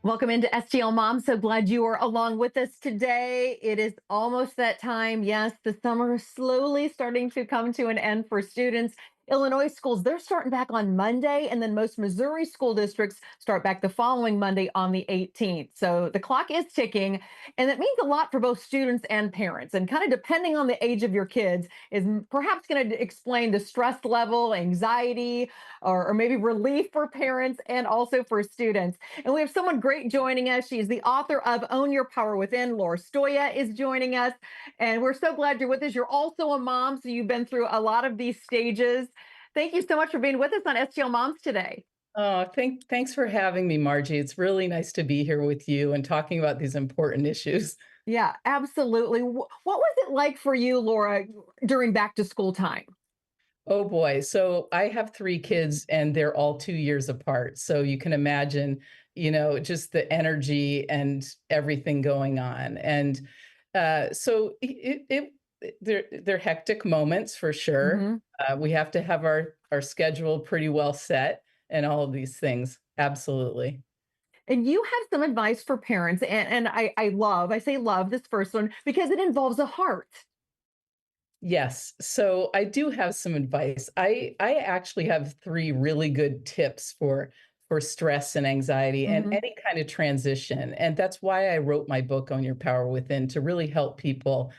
Welcome into STL Mom. So glad you are along with us today. It is almost that time. Yes, the summer is slowly starting to come to an end for students. Illinois schools, they're starting back on Monday, and then most Missouri school districts start back the following Monday on the 18th. So the clock is ticking, and it means a lot for both students and parents. And kind of depending on the age of your kids, is perhaps going to explain the stress level, anxiety, or maybe relief for parents and also for students. And we have someone great joining us. She's the author of Own Your Power Within. Laura Stoya is joining us. And we're so glad you're with us. You're also a mom, so you've been through a lot of these stages. Thank you so much for being with us on STL Moms today. Oh, thanks for having me, Margie. It's really nice to be here with you and talking about these important issues. Yeah, absolutely. What was it like for you, Laura, during back to school time? Oh boy. So I have three kids and they're all 2 years apart. So you can imagine, just the energy and everything going on. And so they're hectic moments for sure. Hmm. We have to have our schedule pretty well set and all of these things. Absolutely. And you have some advice for parents, and I say love this first one because it involves a heart. Yes. So I do have some advice. I actually have three really good tips for stress and anxiety and Hmm. any kind of transition. And that's why I wrote my book on your power within to really help people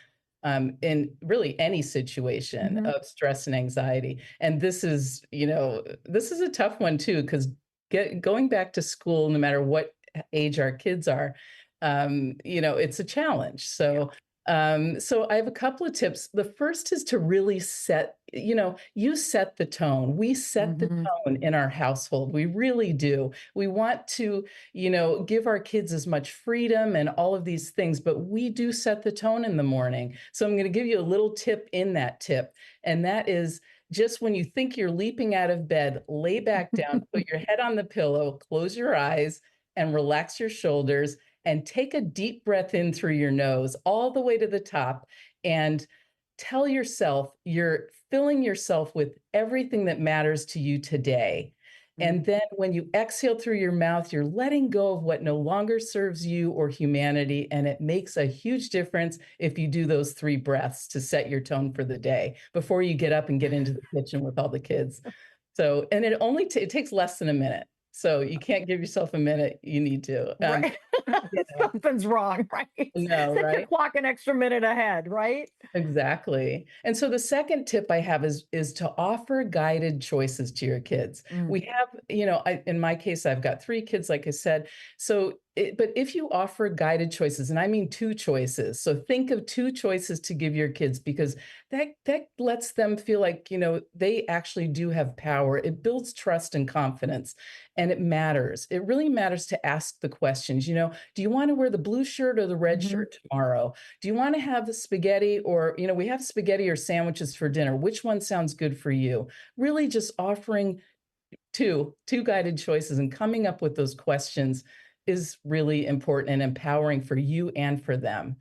in really any situation Hmm. of stress and anxiety. And this is a tough one too, because going back to school, no matter what age our kids are, it's a challenge. So I have a couple of tips. The first is to really you set the tone. We set the Hmm. tone in our household. We really do. We want to, give our kids as much freedom and all of these things, but we do set the tone in the morning. So I'm going to give you a little tip in that tip, and that is just when you think you're leaping out of bed, lay back down, put your head on the pillow, close your eyes, and relax your shoulders and take a deep breath in through your nose all the way to the top and tell yourself you're filling yourself with everything that matters to you today. And then when you exhale through your mouth, you're letting go of what no longer serves you or humanity. And it makes a huge difference if you do those three breaths to set your tone for the day before you get up and get into the kitchen with all the kids. So, and it takes less than a minute. So you can't give yourself a minute. You need to. Right. You know, Something's wrong, right? no, Set your right? clock an extra minute ahead, right? Exactly. And so the second tip I have is to offer guided choices to your kids. Mm. We have, in my case, I've got three kids, like I said. But if you offer guided choices, and I mean two choices, so think of two choices to give your kids because that lets them feel like, they actually do have power. It builds trust and confidence, and it matters. It really matters to ask the questions, do you want to wear the blue shirt or the red Mhm. shirt tomorrow? Do you want to have the spaghetti or, we have spaghetti or sandwiches for dinner? Which one sounds good for you? Really just offering two guided choices and coming up with those questions is really important and empowering for you and for them.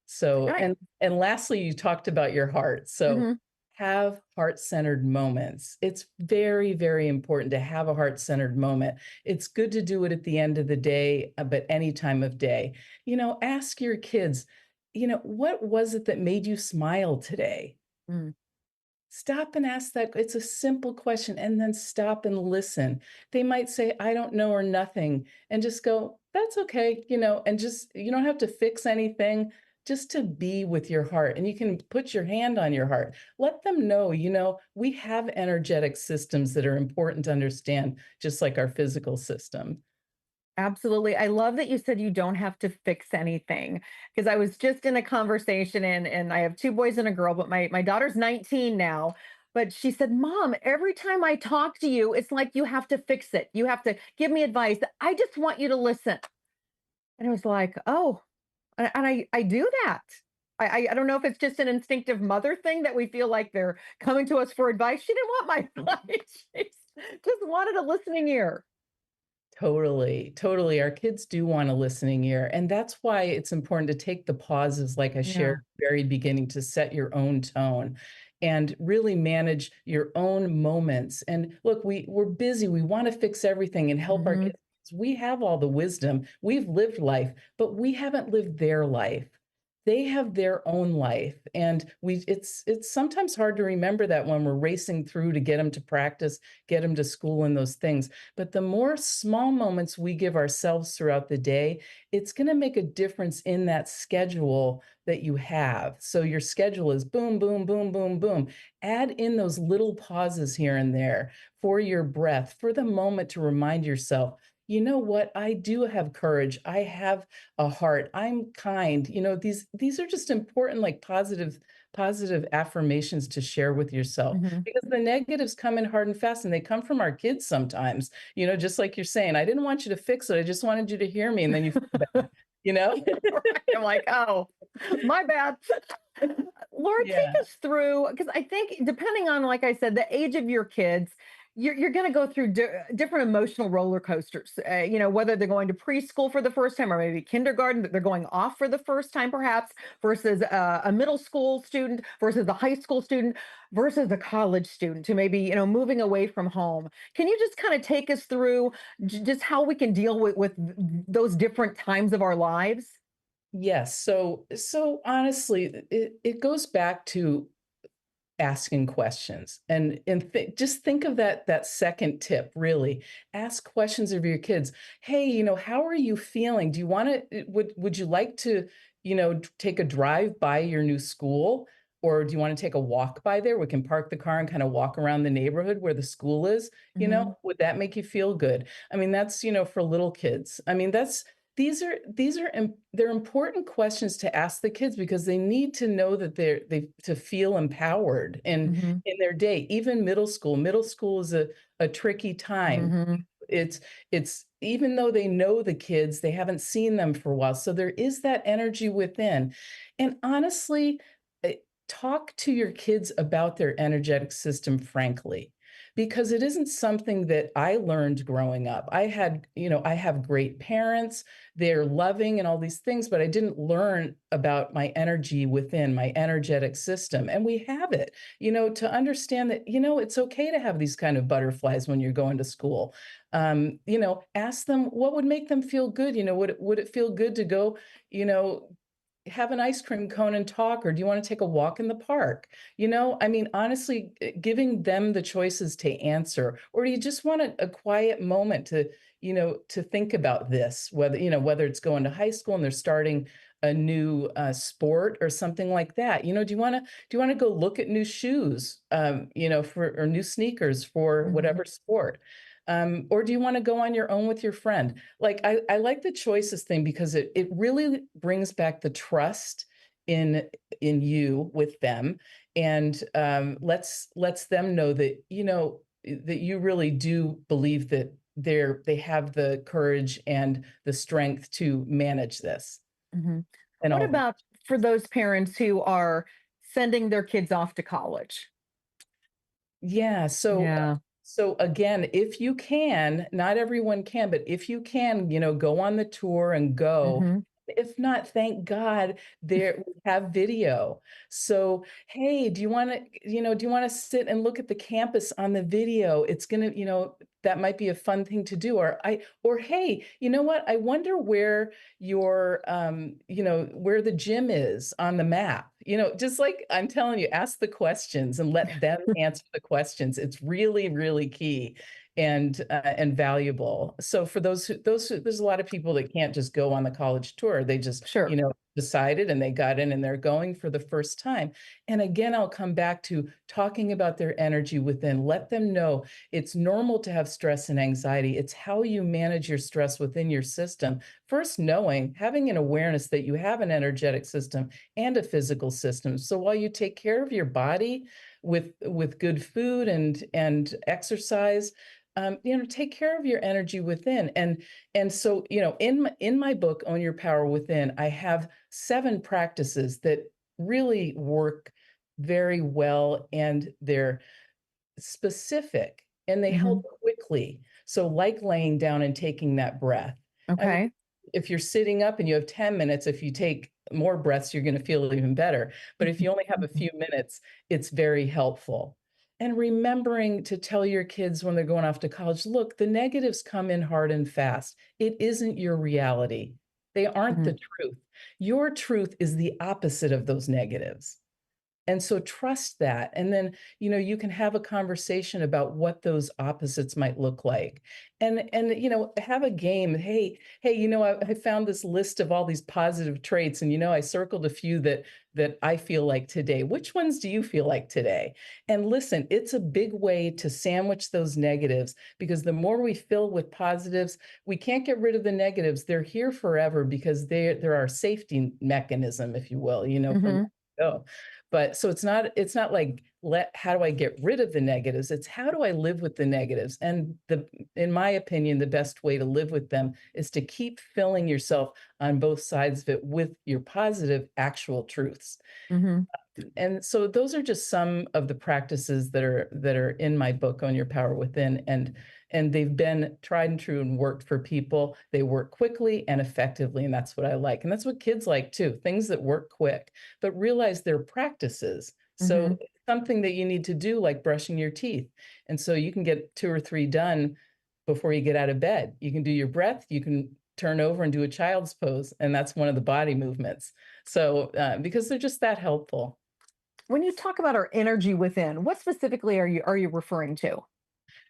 So, Right. and lastly, you talked about your heart. So Mhm. have heart-centered moments. It's very, very important to have a heart-centered moment. It's good to do it at the end of the day, but any time of day. Ask your kids, what was it that made you smile today? Mm. Stop and ask that. It's a simple question, and then stop and listen. They might say, I don't know or nothing, and just go, that's okay, and just, you don't have to fix anything, just to be with your heart. And you can put your hand on your heart. Let them know, we have energetic systems that are important to understand, just like our physical system. Absolutely. I love that you said you don't have to fix anything because I was just in a conversation and I have two boys and a girl, but my daughter's 19 now. But she said, Mom, every time I talk to you, it's like you have to fix it. You have to give me advice. I just want you to listen. And I was like, oh, and I do that. I don't know if it's just an instinctive mother thing that we feel like they're coming to us for advice. She didn't want my advice. She just wanted a listening ear. Totally, totally. Our kids do want a listening ear. And that's why it's important to take the pauses, like I shared Yeah. at the very beginning, to set your own tone and really manage your own moments. And look, we're busy. We want to fix everything and help our Hmm. kids We have all the wisdom. We've lived life, but we haven't lived their life. They have their own life, and it's sometimes hard to remember that when we're racing through to get them to practice, get them to school and those things. But the more small moments we give ourselves throughout the day, it's going to make a difference in that schedule that you have. So your schedule is boom, boom, boom, boom, boom. Add in those little pauses here and there for your breath, for the moment to remind yourself, you know what? I do have courage. I have a heart. I'm kind. These are just important, like positive affirmations to share with yourself, Mhm. because the negatives come in hard and fast, and they come from our kids sometimes. Just like you're saying, I didn't want you to fix it. I just wanted you to hear me, and then you feel bad, you know? Right, I'm like, "Oh, my bad." Laura, Yeah. take us through, because I think depending on, like I said, the age of your kids, you're going to go through different emotional roller coasters. Whether they're going to preschool for the first time or maybe kindergarten, that they're going off for the first time, perhaps, versus a middle school student versus a high school student versus a college student who maybe moving away from home. Can you just kind of take us through just how we can deal with those different times of our lives? Yes. So honestly, it goes back to asking questions, just think of that second tip. Really ask questions of your kids. Hey, how are you feeling? Do you want to would you like to take a drive by your new school, or do you want to take a walk by there? We can park the car and kind of walk around the neighborhood where the school is. Hmm. Would that make you feel good? I mean, that's for little kids. I mean, that's they're important questions to ask the kids, because they need to know that they to feel empowered Hmm. in their day. Even middle school is a tricky time. Hmm. It's even though they know the kids, they haven't seen them for a while, so there is that energy within. And honestly, eh, talk to your kids about their energetic system frankly, because it isn't something that I learned growing up. I have great parents, they're loving and all these things, but I didn't learn about my energy within, my energetic system. And we have it, to understand that, it's okay to have these kind of butterflies when you're going to school. Ask them what would make them feel good. Would it feel good to go, you know, have an ice cream cone and talk, or do you want to take a walk in the park? I mean, honestly, giving them the choices to answer, or do you just want a quiet moment to think about this, whether it's going to high school and they're starting a new sport or something like that. Do you want to go look at new shoes, for or new sneakers for Hmm. whatever sport, or do you want to go on your own with your friend? Like, I like the choices thing, because it really brings back the trust in you with them, and lets them know that that you really do believe that they have the courage and the strength to manage this Hmm. and What all the about for those parents who are sending their kids off to college? Yeah, Yeah. so again, if you can, not everyone can, but if you can, go on the tour and go. Hmm. If not, thank God there we have video. So, hey, do you want to sit and look at the campus on the video? It's gonna, that might be a fun thing to do. Or hey, you know what? I wonder where where the gym is on the map. Just like I'm telling you, ask the questions and let them answer the questions. It's really, really key and valuable. So for there's a lot of people that can't just go on the college tour. They just, Sure. decided and they got in and they're going for the first time. And again, I'll come back to talking about their energy within. Let them know it's normal to have stress and anxiety. It's how you manage your stress within your system. First, having an awareness that you have an energetic system and a physical system. So while you take care of your body with good food and exercise, take care of your energy within. And so, in my book, Own Your Power Within, I have 7 practices that really work very well, and they're specific and they help Hmm. quickly. So, like laying down and taking that breath. I mean, Okay. if you're sitting up and you have 10 minutes, if you take more breaths, you're going to feel even better. But if you only have a few minutes, it's very helpful. and remembering to tell your kids when they're going off to college, look, the negatives come in hard and fast. It isn't your reality. They aren't the Mhm. truth. Your truth is the opposite of those negatives. And so trust that. And then, you can have a conversation about what those opposites might look like. And have a game. Hey, I found this list of all these positive traits. And I circled a few that I feel like today. Which ones do you feel like today? And listen, it's a big way to sandwich those negatives because the more we fill with positives, we can't get rid of the negatives. They're here forever because they're our safety mechanism, if you will, from Mhm. go. But so it's not like how do I get rid of the negatives? It's how do I live with the negatives? And in my opinion, the best way to live with them is to keep filling yourself on both sides of it with your positive actual truths. Mhm. And so those are just some of the practices that are in my book on your power within, and they've been tried and true and worked for people. They work quickly and effectively, and that's what I like, and that's what kids like too, things that work quick, but realize they're practices. So Mhm. it's something that you need to do, like brushing your teeth, and so you can get 2 or 3 done before you get out of bed. You can do your breath, you can turn over and do a child's pose, and that's one of the body movements. So because they're just that helpful. When you talk about our energy within, what specifically are you referring to?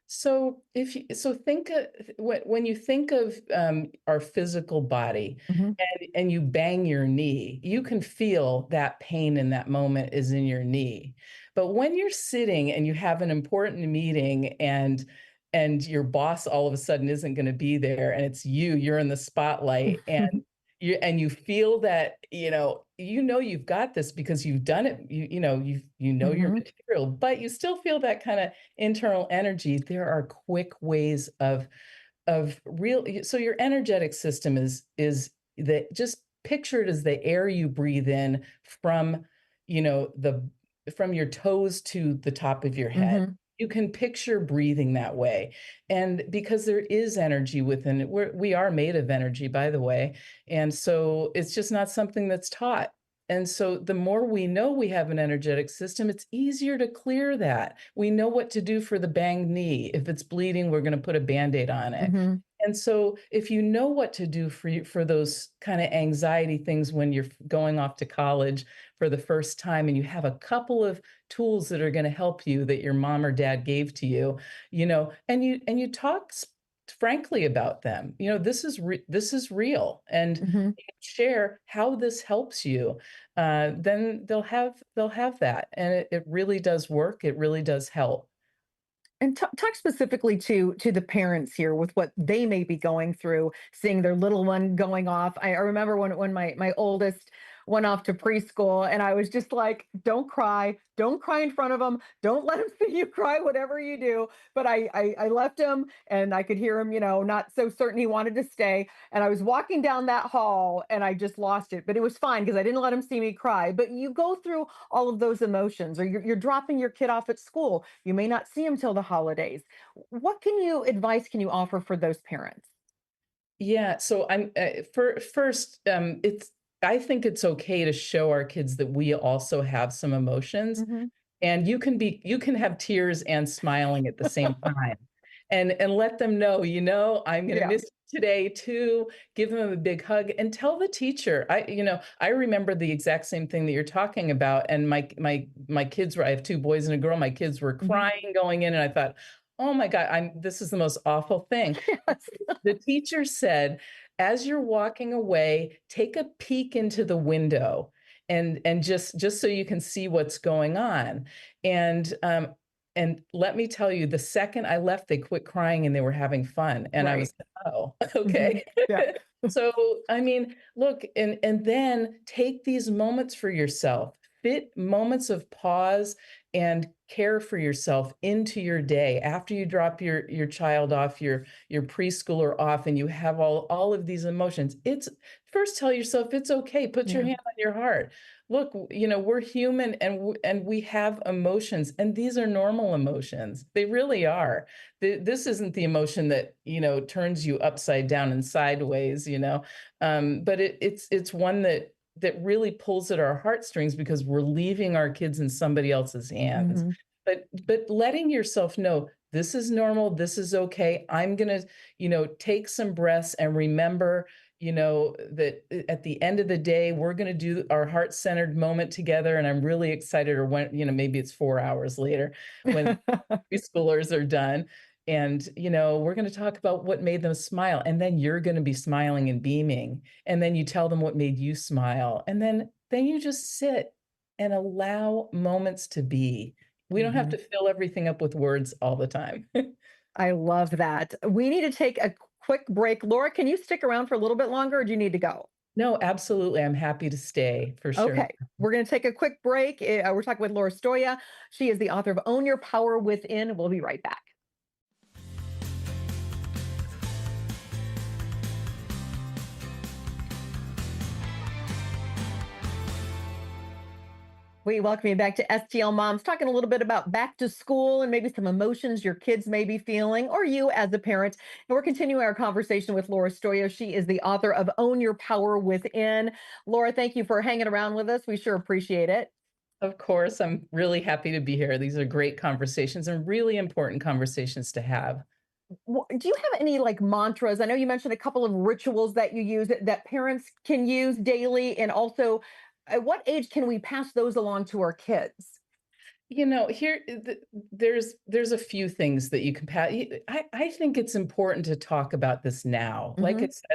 So think when you think of our physical body Mhm. and you bang your knee, you can feel that pain in that moment is in your knee. But when you're sitting and you have an important meeting and your boss all of a sudden isn't going to be there and it's you're in the spotlight and you feel that you've got this because you've done it, you know your Mhm. material, but you still feel that kind of internal energy. There are quick ways of real so your energetic system just picture it as the air you breathe in from the from your toes to the top of your head. Mhm. You can picture breathing that way, and because there is energy within it, we are made of energy, by the way, and so it's just not something that's taught. And so the more we know we have an energetic system, it's easier to clear that. We know what to do for the banged knee. If it's bleeding, we're going to put a band-aid on it. Mhm. And so if you know what to do for those kind of anxiety things when you're going off to college for the first time and you have a couple of tools that are going to help you that your mom or dad gave to you, and you talk frankly about them. This is real, and Mhm. you share how this helps you. Then they'll have that, and it really does work. It really does help. And talk specifically to the parents here with what they may be going through, seeing their little one going off. I remember when my oldest went off to preschool, and I was just like, don't cry in front of him, don't let him see you cry, whatever you do. But I left him, and I could hear him, not so certain he wanted to stay. And I was walking down that hall, and I just lost it. But it was fine because I didn't let him see me cry. But you go through all of those emotions, or you're dropping your kid off at school. You may not see him till the holidays. What advice can you offer for those parents? Yeah, so I'm for first, it's I think it's okay to show our kids that we also have some emotions, Hmm. and you can have tears and smiling at the same time, and let them know, I'm gonna Yeah. miss you today too. Give them a big hug and tell the teacher. I remember the exact same thing that you're talking about, and my kids were. I have two boys and a girl. My kids were Hmm. crying going in, and I thought, oh my God, this is the most awful thing. Yes. The teacher said, as you're walking away, take a peek into the window and just so you can see what's going on. And and let me tell you, the second I left, they quit crying and they were having fun. And I Right. was like, oh, Hmm. okay. Yeah. So I mean, look, and then take these moments for yourself. Fit moments of pause and care for yourself into your day after you drop your child off, your preschooler off, and you have all of these emotions. It's first tell yourself it's okay. Put your Yeah. hand on your heart. Look, we're human and we have emotions, and these are normal emotions. They really are. This isn't the emotion that turns you upside down and sideways. But it's one that really pulls at our heartstrings because we're leaving our kids in somebody else's hands. Hmm. But letting yourself know, "This is normal, this is okay, I'm gonna, take some breaths and remember, that at the end of the day, we're gonna do our heart-centered moment together, and I'm really excited," or when maybe it's 4 hours later when preschoolers are done, and, "We're gonna talk about what made them smile," and then you're gonna be smiling and beaming, and then you tell them what made you smile, and then you just sit and allow moments to be. We don't have Mhm. to fill everything up with words all the time. I love that. We need to take a quick break. Laura, can you stick around for a little bit longer or do you need to go? No, absolutely, I'm happy to stay for sure. Okay, we're going to take a quick break. We're talking with Laura Stoya. She is the author of Own Your Power Within. We'll be right back. We welcome you back to STL Moms, talking a little bit about back to school and maybe some emotions your kids may be feeling, or you as a parent. And we're continuing our conversation with Laura Stoya. She is the author of Own Your Power Within. Laura, thank you for hanging around with us. We sure appreciate it. Of course, I'm really happy to be here. These are great conversations and really important conversations to have. Do you have any like mantras? I know you mentioned a couple of rituals that you use that parents can use daily. And also, at what age can we pass those along to our kids? Here there's a few things that you can I think it's important to talk about this now. Hmm.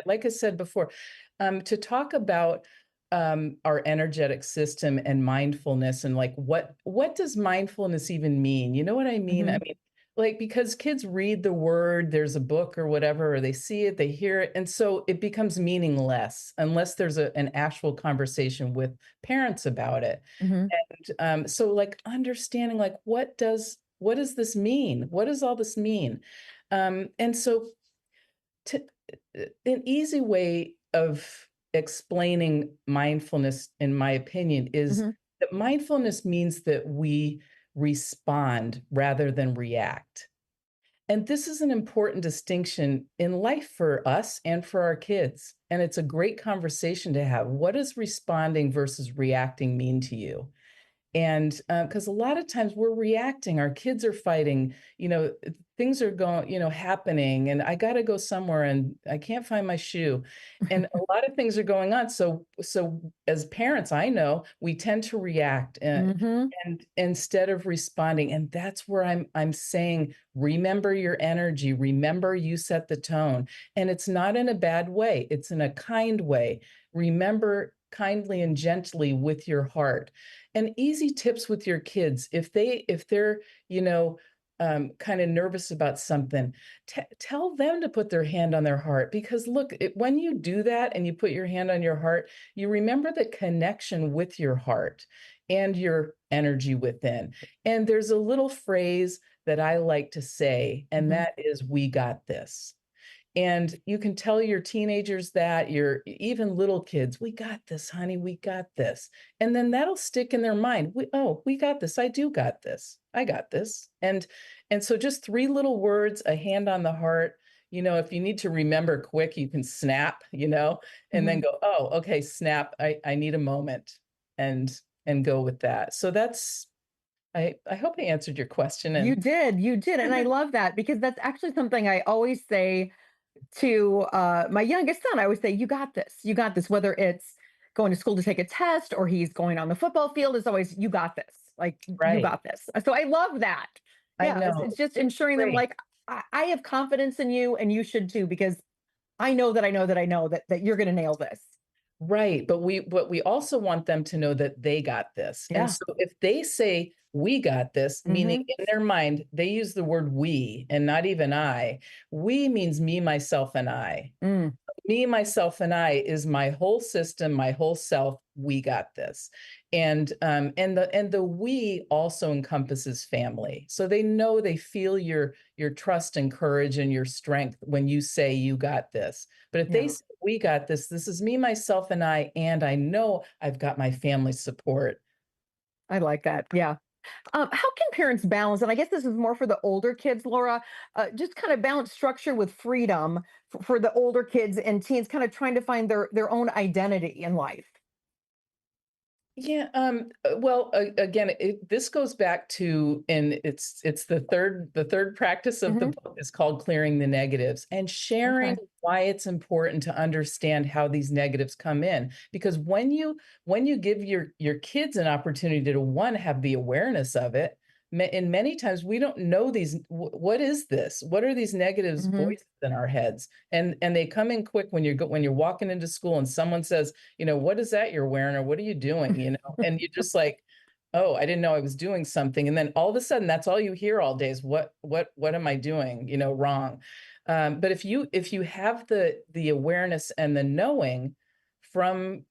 Like I said before, to talk about our energetic system and mindfulness and like what does mindfulness even mean? You know what I mean? I Hmm. mean, like because kids read the word, there's a book or whatever, or they see it, they hear it, and so it becomes meaningless unless there's an actual conversation with parents about it. Hmm. So like understanding like what does this mean? What does all this mean? And so to an easy way of explaining mindfulness, in my opinion, is Hmm. that mindfulness means that we respond rather than react. And this is an important distinction in life for us and for our kids. And it's a great conversation to have. What does responding versus reacting mean to you? And because a lot of times we're reacting, our kids are fighting, things are going, happening, and I got to go somewhere and I can't find my shoe. And a lot of things are going on. So as parents, I know we tend to react Hmm. and instead of responding. And that's where I'm saying, remember your energy, remember you set the tone. And it's not in a bad way, it's in a kind way. Remember kindly and gently with your heart and easy tips with your kids if they're kind of nervous about something. Tell them to put their hand on their heart because look when you do that and you put your hand on your heart, you remember the connection with your heart and your energy within. And there's a little phrase that I like to say, and Hmm. that is, we got this. And you can tell your teenagers that, your even little kids, "We got this, honey, we got this." And then that'll stick in their mind. We got this. I do got this. I got this." And so just 3 little words, a hand on the heart, if you need to remember quick, you can snap, and then Hmm. go, "Oh, okay, snap. I need a moment." And and go with that. So that's I hope I answered your question and You did. And I love that because that's actually something I always say to my youngest son. I always say, "You got this. You got this." Whether it's going to school to take a test or he's going on the football field, it's always, "You got this." Like, you right. got this. So I love that. I Yeah, know. it's just ensuring them, Great. like, I have confidence in you and you should too, because I know that I know that I know that you're going to nail this. Right, but we also want them to know that they got this. And Yeah. so if they say, "We got this," meaning Hmm. in their mind, they use the word "we" and not even "I." "We" means me, myself, and I. Mm. Me, myself, and I is my whole system, my whole self. We got this. And the we also encompasses family. So they know they feel your trust and courage and your strength when you say you got this. But if they Yeah. say we got this is me, myself, and I know I've got my family support. I like that. Yeah. How can parents balance, and I guess this is more for the older kids, Laura, just kind of balance structure with freedom for the older kids and teens, kind of trying to find their own identity in life? Yeah, well, again, this goes back to, and it's the third practice of the Hmm. book is called clearing the negatives and sharing Okay. why it's important to understand how these negatives come in. Because when you give your kids an opportunity to one have the awareness of it, and many times we don't know what is this? What are these negatives Hmm. voices in our heads? And they come in quick when you're walking into school and someone says, what is that you're wearing or what are you doing? And you're just like, oh, I didn't know I was doing something. And then all of a sudden that's all you hear all day is what am I doing, wrong. But if you have the awareness and the knowing from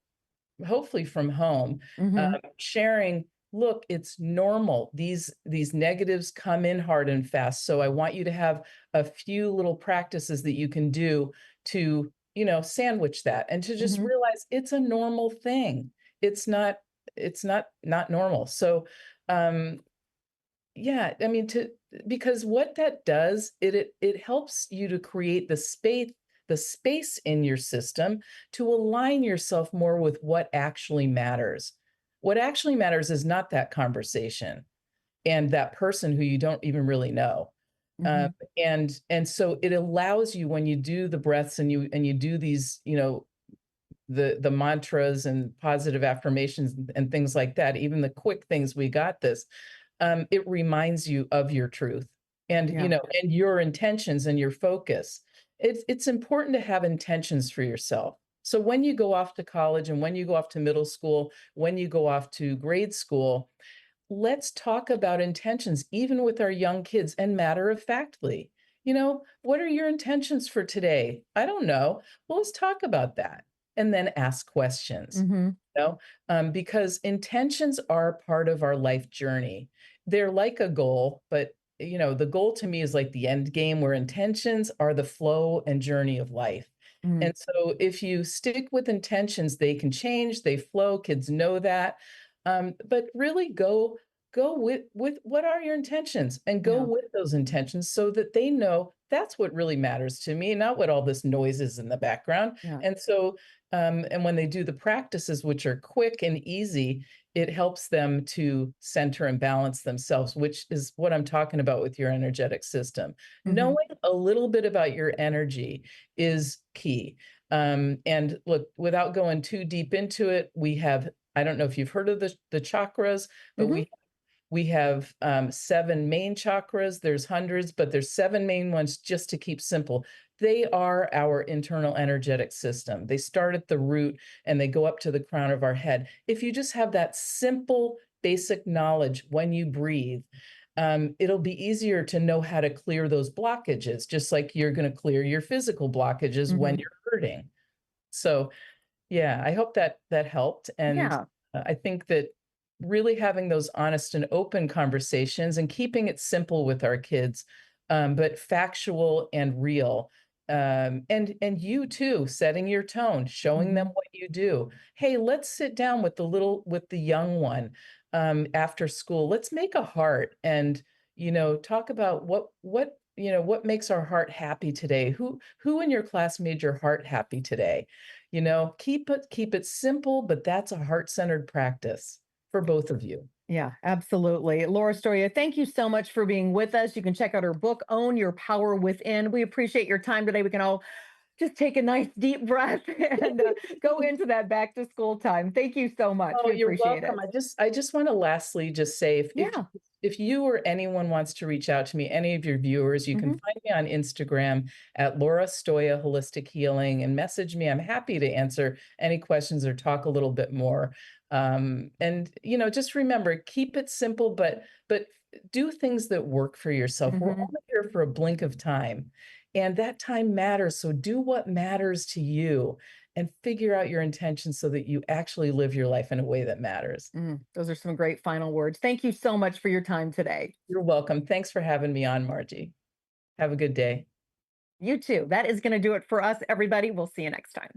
hopefully from home, Hmm. sharing, look, it's normal, these negatives come in hard and fast, so I want you to have a few little practices that you can do to sandwich that and to just Hmm. realize it's a normal thing. It's not normal. So um yeah, I mean, to because what that does, it helps you to create the space in your system to align yourself more with what actually matters. What actually matters is not that conversation and that person who you don't even really know. Um, Hmm. and so it allows you when you do the breaths and you do these, the mantras and positive affirmations and things like that, even the quick things, we got this, it reminds you of your truth and Yeah. and your intentions and your focus. It's important to have intentions for yourself. So when you go off to college and when you go off to middle school, when you go off to grade school, let's talk about intentions, even with our young kids, and matter of factly. What are your intentions for today? I don't know. Well, let's talk about that and then ask questions. Hmm. Because intentions are part of our life journey. They're like a goal, but the goal to me is like the end game, where intentions are the flow and journey of life. Hmm. And so if you stick with intentions, they can change, they flow, kids know that. But really go with what are your intentions and go Yeah. with those intentions so that they know that's what really matters to me, not what all this noise is in the background. Yeah. And when they do the practices, which are quick and easy, it helps them to center and balance themselves, which is what I'm talking about with your energetic system. Hmm. Knowing a little bit about your energy is key. And look, without going too deep into it, I don't know if you've heard of the chakras, but Hmm. we have 7 main chakras. There's hundreds, but there's 7 main ones, just to keep simple. They are our internal energetic system. They start at the root and they go up to the crown of our head. If you just have that simple, basic knowledge when you breathe, it'll be easier to know how to clear those blockages, just like you're going to clear your physical blockages when Hmm. you're hurting. So yeah, I hope that helped, and, Yeah. I think that really having those honest and open conversations and keeping it simple with our kids, but factual and real, and you too, setting your tone, showing them Hmm. what you do. "Hey, let's sit down with the young one, after school. Let's make a heart and, talk about what makes our heart happy today. Who in your class made your heart happy today?" Keep it simple, but that's a heart-centered practice for both of you. Yeah, absolutely. Laura Storia, thank you so much for being with us. You can check out her book, Own Your Power Within. We appreciate your time today. We can all just take a nice deep breath and go into that back to school time. Thank you so much. Oh, We you're appreciate welcome. it. I just wanna lastly just say, Yeah. if you or anyone wants to reach out to me, any of your viewers, you can Hmm. find me on Instagram at Laura Stoya Holistic Healing and message me. I'm happy to answer any questions or talk a little bit more. And, just remember, keep it simple, but do things that work for yourself. We're Hmm. only here for a blink of time, and that time matters, so do what matters to you and figure out your intentions so that you actually live your life in a way that matters. Those are some great final words. Thank you so much for your time today. You're welcome. Thanks for having me on, Margie. Have a good day. You too. That is going to do it for us, everybody. We'll see you next time.